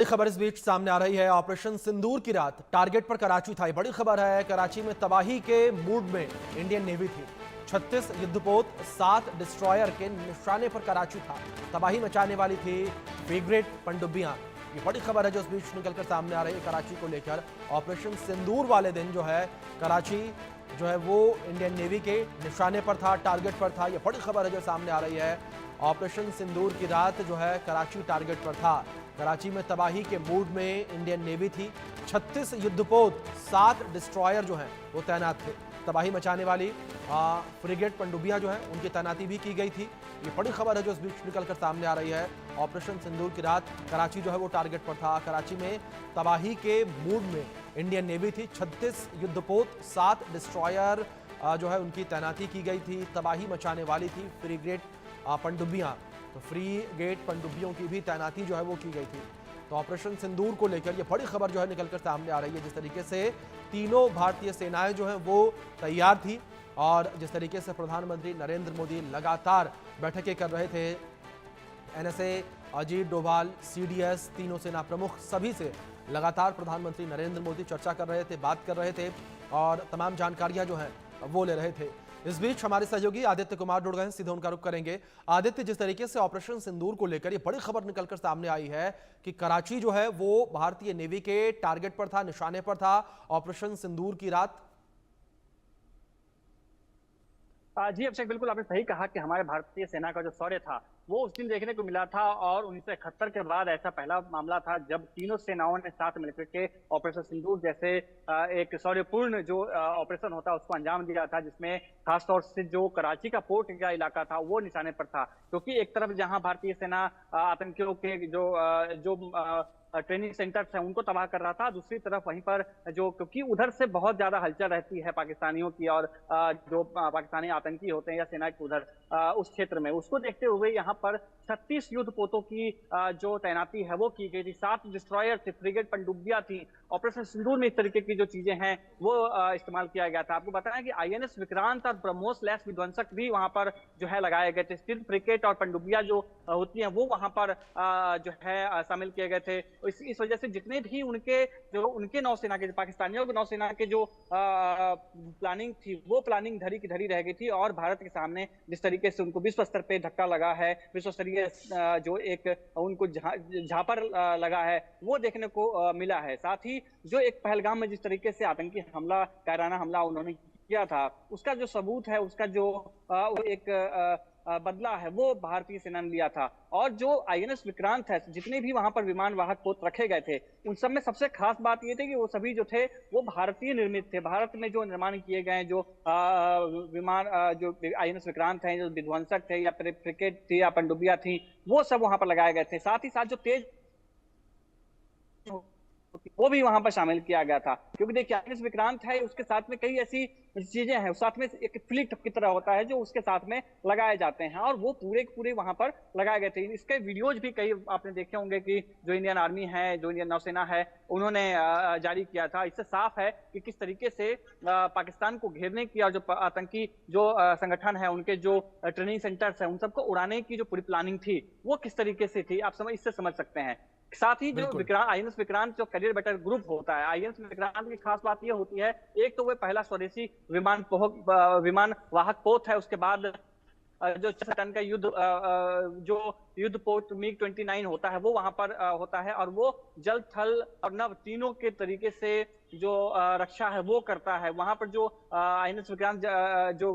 खबर इस बीच सामने आ रही है। ऑपरेशन सिंदूर की रात टारगेट पर कराची था। ये बड़ी खबर है। कराची में तबाही के मूड में इंडियन नेवी थी। 36 युद्धपोत 7 डिस्ट्रॉयर के निशाने पर कराची था। तबाही मचाने वाली थी फ्रिगेट पनडुब्बियां। ये बड़ी खबर है जो इस बीच निकलकर सामने आ रही है कराची को लेकर। ऑपरेशन सिंदूर वाले दिन जो है कराची जो है वो इंडियन नेवी के निशाने पर था, टारगेट पर था। ये बड़ी खबर है जो सामने आ रही है। ऑपरेशन सिंदूर की रात जो है कराची टारगेट पर था। कराची में तबाही के मूड में इंडियन नेवी थी। 36 युद्धपोत 7 डिस्ट्रॉयर जो हैं वो तैनात थे। तबाही मचाने वाली फ्रिगेट पनडुब्बियां जो हैं उनकी तैनाती भी की गई थी। ये बड़ी खबर है जो इस बीच निकलकर सामने आ रही है। ऑपरेशन सिंदूर की रात कराची जो है वो टारगेट पर था। कराची में तबाही के मूड में इंडियन नेवी थी। 36 युद्धपोत 7 डिस्ट्रॉयर जो है उनकी तैनाती की गई थी। तबाही मचाने वाली थी फ्रिगेट पनडुब्बियां। तो फ्रिगेट पनडुब्बियों की भी तैनाती जो है वो की गई थी। तो ऑपरेशन सिंदूर को लेकर ये बड़ी खबर जो है निकलकर सामने आ रही है। जिस तरीके से तीनों भारतीय सेनाएं जो हैं वो तैयार थी और जिस तरीके से प्रधानमंत्री नरेंद्र मोदी लगातार बैठकें कर रहे थे, एनएसए, अजीत डोभाल, सीडीएस, तीनों सेना प्रमुख सभी से लगातार प्रधानमंत्री नरेंद्र मोदी चर्चा कर रहे थे, बात कर रहे थे और तमाम जानकारियां जो हैं वो ले रहे थे। इस बीच हमारे सहयोगी आदित्य कुमार जुड़ गए हैं, सीधे उनका रुख करेंगे। आदित्य, जिस तरीके से ऑपरेशन सिंदूर को लेकर ये बड़ी खबर निकलकर सामने आई है कि कराची जो है वो भारतीय नेवी के टारगेट पर था, निशाने पर था ऑपरेशन सिंदूर की रात। जी अभिषेक, बिल्कुल आपने सही कहा कि हमारे भारतीय सेना का जो शौर्य था वो उस दिन देखने को मिला था। और 1971 के बाद ऐसा पहला मामला था जब तीनों सेनाओं ने साथ मिलकर के ऑपरेशन सिंदूर जैसे एक शौर्यपूर्ण जो ऑपरेशन होता है उसको अंजाम दिया था, जिसमें खासतौर से जो कराची का पोर्ट का इलाका था वो निशाने पर था। क्योंकि एक तरफ जहां भारतीय सेना आतंकियों के जो ट्रेनिंग सेंटर्स हैं उनको तबाह कर रहा था, दूसरी तरफ वहीं पर जो, क्योंकि उधर से बहुत ज्यादा हलचल रहती है पाकिस्तानियों की और जो पाकिस्तानी आतंकी होते हैं या सेना के उधर उस क्षेत्र में, उसको देखते हुए यहाँ पर 36 युद्ध पोतों की जो तैनाती है वो की गई थी। 7 डिस्ट्रॉयर थे, फ्रिगेट पनडुब्बियां थी। ऑपरेशन सिंदूर में इस तरीके की जो चीजें हैं वो इस्तेमाल किया गया था। आपको बताया कि आईएनएस विक्रांत और ब्रह्मोस लैस विध्वंसक भी वहां पर जो है लगाए गए थे। स्टील फ्रिगेट और पनडुब्बियां जो होती हैं वो वहां पर जो है शामिल किए गए थे। इस वजह से जितने भी उनके नौसेना के, पाकिस्तानियों के नौसेना के जो प्लानिंग थी वो प्लानिंग धरी की धरी रह गई थी। और भारत के सामने जिस तरीके से उनको विश्व स्तर पे धक्का लगा है, विश्व स्तरीय जो एक उनको झापर लगा है वो देखने को मिला है। साथ ही जो एक पहलगाम में जिस तरीके से आतंकी हमला, कायराना हमला उन्होंने किया था, उसका जो सबूत है, उसका जो एक बदला है वो भारतीय सेना ने लिया था। और जो आईएनएस विक्रांत है, जितने भी वहां पर विमान वाहक पोत रखे गए थे उन सब में सबसे खास बात ये थी कि वो सभी जो थे वो भारतीय निर्मित थे। भारत में जो निर्माण किए गए जो विमान जो आईएनएस विक्रांत है, जो विध्वंसक थे या फ्रिगेट थी या पनडुब्बियां थी, वो सब वहां पर लगाए गए थे। साथ ही साथ जो तेज वो भी वहां पर शामिल किया गया था। क्योंकि देखिए आईएनएस विक्रांत है, उसके साथ में कई ऐसी चीजें हैं, साथ में एक फ्लीट की तरह होता है जो उसके साथ में लगाए जाते हैं और वो पूरे के पूरे वहां पर लगाए गए थे। इसके वीडियोज भी कई आपने देखे होंगे कि जो इंडियन आर्मी है, जो इंडियन नौसेना है, उन्होंने जारी किया था। इससे साफ है कि किस तरीके से पाकिस्तान को घेरने की और जो आतंकी जो संगठन है उनके जो ट्रेनिंग सेंटर्स है उन सबको उड़ाने की जो पूरी प्लानिंग थी वो किस तरीके से थी, आप इससे समझ सकते हैं। साथ ही जो बिल्कुल। विक्रांत, आईएनएस विक्रांत जो करियर बेटर ग्रुप होता है, आईएनएस विक्रांत की खास बात यह होती है, एक तो वह पहला स्वदेशी विमान वाहक पोत है। उसके बाद जो 6 टन का जो युद्ध पोत मिग 29 होता है वो वहां पर होता है। और वो जल, थल और नभ तीनों के तरीके से जो रक्षा है वो करता है। वहां पर जो आईएनएस विक्रांत जो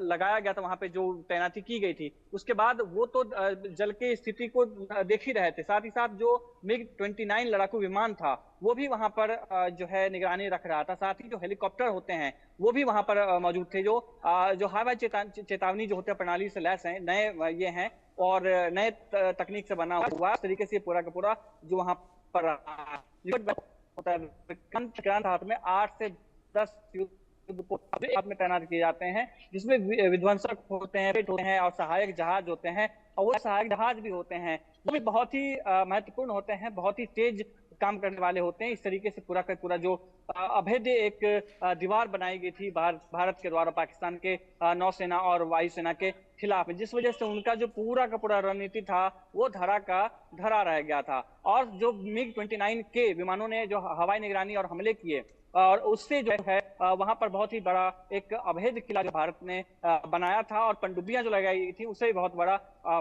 लगाया गया था, वहां पे जो तैनाती की गई थी, उसके बाद वो तो जल के स्थिति को देख ही रहे थे। साथ ही साथ जो मिग 29 लड़ाकू विमान था वो भी वहां पर जो है निगरानी रख रहा था। साथ ही जो हेलीकॉप्टर होते हैं वो भी वहां पर मौजूद थे, जो हवाई चेतावनी जो होते हैं प्रणाली से लैस हैं, नए ये हैं और नए तकनीक से बना हुआ, इस तरीके से पूरा का पूरा जो वहां पर होता है। विक्रांत हाथ में 8 से 10 आप में तैनात किए जाते हैं, जिसमें विध्वंसक होते हैं और सहायक जहाज होते हैं, और वो सहायक जहाज भी होते हैं, वो भी बहुत ही महत्वपूर्ण होते हैं, बहुत ही तेज काम करने वाले होते हैं। इस तरीके से पूरा का पूरा जो अभेद्य एक दीवार बनाई गई थी भारत के द्वारा पाकिस्तान के नौसेना और वायुसेना के खिलाफ, जिस वजह से उनका जो पूरा का पूरा रणनीति था वो धरा का धरा रह गया था। और जो MiG-29 के विमानों ने जो हवाई निगरानी और हमले किए, और उससे जो है वहां पर बहुत ही बड़ा एक अभेद किला जो भारत ने बनाया था, और पनडुब्बियां जो लगाई गई थी, उससे भी बहुत बड़ा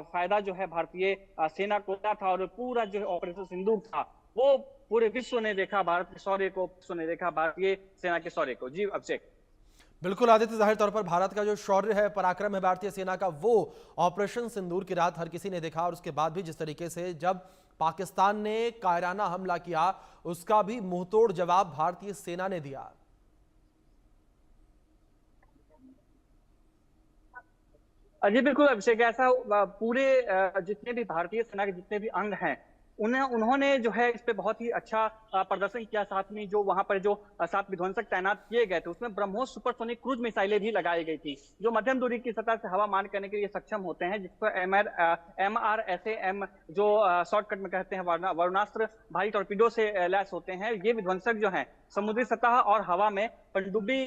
फायदा जो है भारतीय सेना को था। और पूरा जो ऑपरेशन सिंदूर था वो पूरे विश्व ने देखा, भारत के शौर्य को विश्व ने देखा, भारतीय सेना के शौर्य को। जी अभिषेक। बिल्कुल आदित्य, जाहिर तौर पर भारत का जो शौर्य है, पराक्रम है भारतीय सेना का, वो ऑपरेशन सिंदूर की रात हर किसी ने देखा। और उसके बाद भी जिस तरीके से जब पाकिस्तान ने कायराना हमला किया, उसका भी मुंहतोड़ जवाब भारतीय सेना ने दिया। जी बिल्कुल अभिषेक, ऐसा पूरे जितने भी भारतीय सेना के जितने भी अंग हैं, उन्होंने जो है इस पे बहुत ही अच्छा प्रदर्शन किया। साथ में जो वहां पर जो 7 विध्वंसक तैनात किए गए थे, उसमें ब्रह्मोस सुपरसोनिक क्रूज मिसाइलें भी लगाई गई थी, जो मध्यम दूरी की सतह से हवा मान करने के लिए सक्षम होते हैं, जिसको MRSAM जो शॉर्टकट में कहते हैं वरुणास्त्र, भारी टॉर्पीडो से लैस होते हैं। ये विध्वंसक जो हैं समुद्री सतह और हवा में पनडुब्बी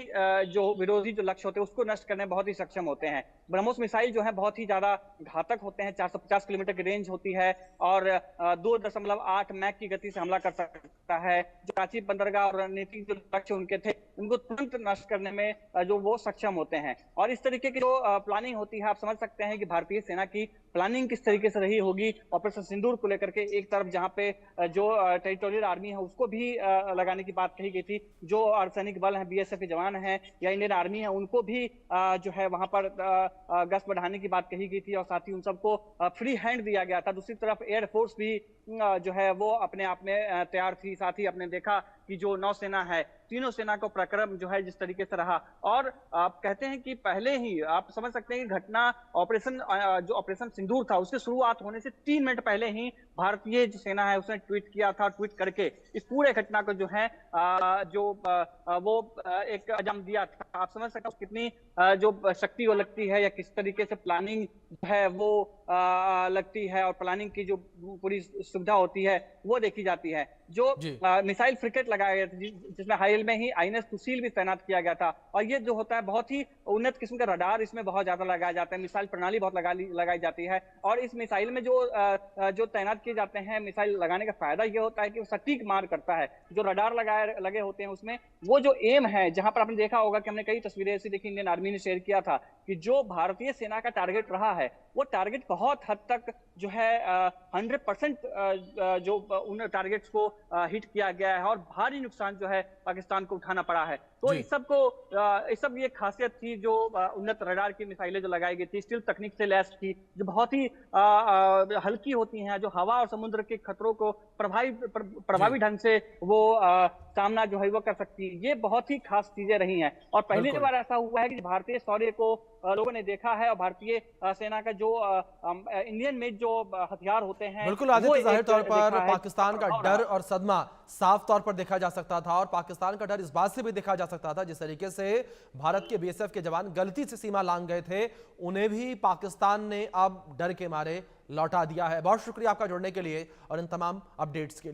जो विरोधी जो लक्ष्य होते हैं उसको नष्ट करने में बहुत ही सक्षम होते हैं। ब्रह्मोस मिसाइल जो है बहुत ही ज्यादा घातक होते हैं, 450 किलोमीटर की रेंज होती है, और 2.8 मैक की गति से हमला कर सकता है। जो कराची बंदरगाह और रणनीतिक जो लक्ष्य उनके थे, उनको तुरंत नष्ट करने में जो वो सक्षम होते हैं। और इस तरीके की जो प्लानिंग होती है, आप समझ सकते हैं कि भारतीय सेना की प्लानिंग किस तरीके से रही होगी ऑपरेशन सिंदूर को लेकर के। एक तरफ जहां पे जो टेरिटोरियल आर्मी है उसको भी लगाने की बात कही गई थी, जो अर्धसैनिक बल है, BSF के जवान हैं या इंडियन आर्मी है, उनको भी जो है वहां पर गश्त बढ़ाने की बात कही गई थी, और साथ ही उन सबको फ्री हैंड दिया गया था। दूसरी तरफ एयरफोर्स भी जो है वो अपने आप में तैयार थी। साथ ही आपने देखा कि जो नौसेना है, तीनों सेना को पराक्रम जो है जिस तरीके से रहा, और आप कहते हैं कि पहले ही आप समझ सकते हैं कि घटना जो ऑपरेशन सिंदूर था उसकी शुरुआत होने से 3 मिनट पहले ही भारतीय जो सेना है उसने ट्वीट किया था। ट्वीट करके इस पूरे घटना को जो है वो एक अंजाम दिया था। आप समझ सकते हैं कितनी जो शक्ति वो लगती है, या किस तरीके से प्लानिंग है वो लगती है, और प्लानिंग की जो पूरी सुविधा होती है वो देखी जाती है। जो मिसाइल फ्रिकेट लगाया गया था, जिसमें हाल में ही INS सुशील भी तैनात किया गया था, और ये जो होता है बहुत ही उन्नत किस्म का रडार इसमें बहुत ज्यादा लगाया जाता है, मिसाइल प्रणाली बहुत लगाई जाती है। और इस मिसाइल में जो तैनात किए जाते हैं, मिसाइल लगाने का फायदा ये होता है कि वो सटीक मार करता है। जो रडार लगे होते हैं उसमें वो जो एम है, जहां पर आपने देखा होगा कि हमने कई तस्वीरें ऐसी देखी, इंडियन आर्मी ने शेयर किया था कि जो भारतीय सेना का टारगेट रहा है, वो टारगेट बहुत हद तक जो है 100% जो उन टारगेट्स को हिट किया गया है, और भारी नुकसान जो है पाकिस्तान को उठाना पड़ा है। तो इस सब ये खासियत थी जो उन्नत रडार की मिसाइलें जो लगाई गई थी, स्टील तकनीक से लैस थी, जो बहुत ही हल्की होती हैं, जो हवा और समुद्र के खतरों को प्रभावी ढंग से वो सामना जो है वो कर सकती है। ये बहुत ही खास चीजें रही हैं, और पहली बार ऐसा हुआ है कि भारतीय शौर्य को लोगों ने देखा है, और भारतीय सेना का जो इंडियन मेड जो हथियार होते हैं। बिल्कुल आदित्य, जाहिर तौर पर पाकिस्तान का डर और सदमा साफ तौर पर देखा जा सकता था, और पाकिस्तान का डर इस बात से भी देखा जा सकता था जिस तरीके से भारत के BSF के जवान गलती से सीमा लांघ गए थे, उन्हें भी पाकिस्तान ने अब डर के मारे लौटा दिया है। बहुत शुक्रिया आपका जुड़ने के लिए और इन तमाम अपडेट्स के लिए।